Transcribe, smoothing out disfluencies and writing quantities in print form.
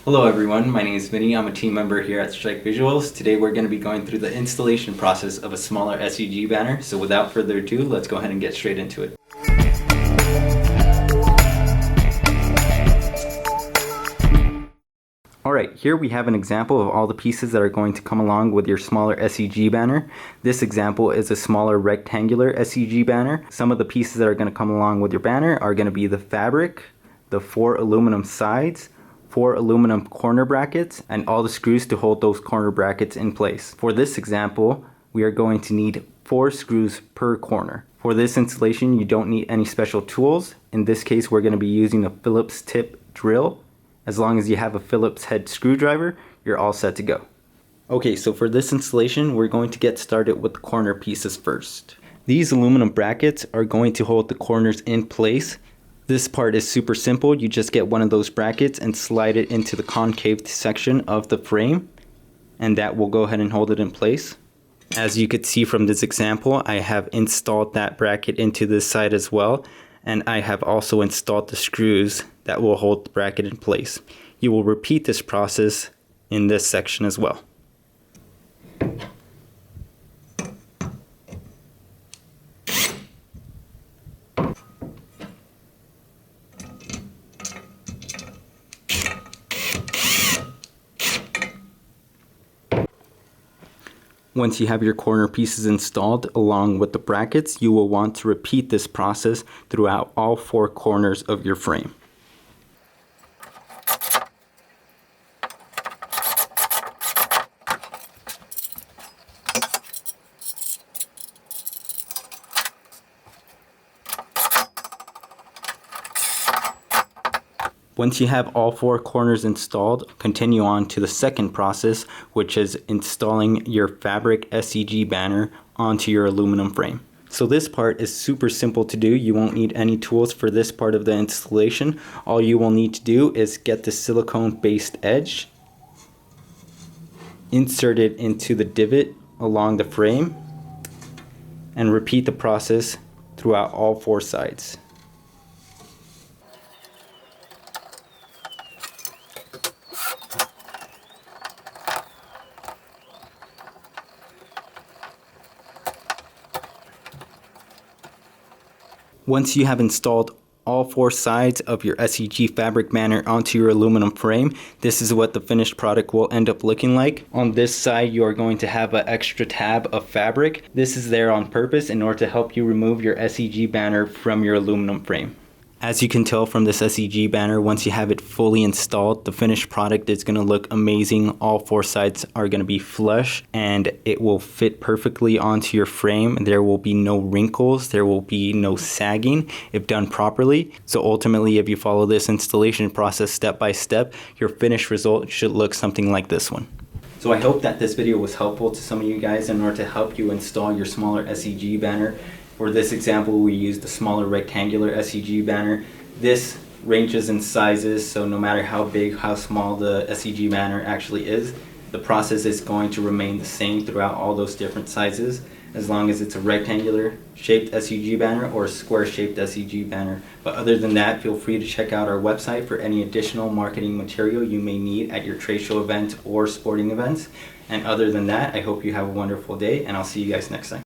Hello everyone, my name is Vinny. I'm a team member here at Strike Visuals. Today we're going to be going through the installation process of a smaller SEG banner. So without further ado, let's go ahead and get straight into it. Alright, here we have an example of all the pieces that are going to come along with your smaller SEG banner. This example is a smaller rectangular SEG banner. Some of the pieces that are going to come along with your banner are going to be the fabric, the 4 aluminum sides, 4 aluminum corner brackets, and all the screws to hold those corner brackets in place. For this example, we are going to need 4 screws per corner. For this installation, you don't need any special tools. In this case, we're going to be using a Phillips tip drill. As long as you have a Phillips head screwdriver, you're all set to go. Okay, so for this installation, we're going to get started with the corner pieces first. These aluminum brackets are going to hold the corners in place. This part is super simple. You just get one of those brackets and slide it into the concave section of the frame, and that will go ahead and hold it in place. As you could see from this example, I have installed that bracket into this side as well, and I have also installed the screws that will hold the bracket in place. You will repeat this process in this section as well. Once you have your corner pieces installed along with the brackets, you will want to repeat this process throughout all 4 corners of your frame. Once you have all 4 corners installed, continue on to the second process, which is installing your fabric SEG banner onto your aluminum frame. So this part is super simple to do. You won't need any tools for this part of the installation. All you will need to do is get the silicone based edge, insert it into the divot along the frame, and repeat the process throughout all 4 sides. Once you have installed all 4 sides of your SEG fabric banner onto your aluminum frame, this is what the finished product will end up looking like. On this side, you are going to have an extra tab of fabric. This is there on purpose in order to help you remove your SEG banner from your aluminum frame. As you can tell from this SEG banner, once you have it fully installed, the finished product is going to look amazing. All 4 sides are going to be flush and it will fit perfectly onto your frame. There will be no wrinkles, there will be no sagging if done properly. So ultimately, if you follow this installation process step by step, your finished result should look something like this one. So I hope that this video was helpful to some of you guys in order to help you install your smaller SEG banner. For this example, we used the smaller rectangular SEG banner. This ranges in sizes, so no matter how big, how small the SEG banner actually is, the process is going to remain the same throughout all those different sizes, as long as it's a rectangular shaped SEG banner or a square shaped SEG banner. But other than that, feel free to check out our website for any additional marketing material you may need at your trade show event or sporting events. And other than that, I hope you have a wonderful day, and I'll see you guys next time.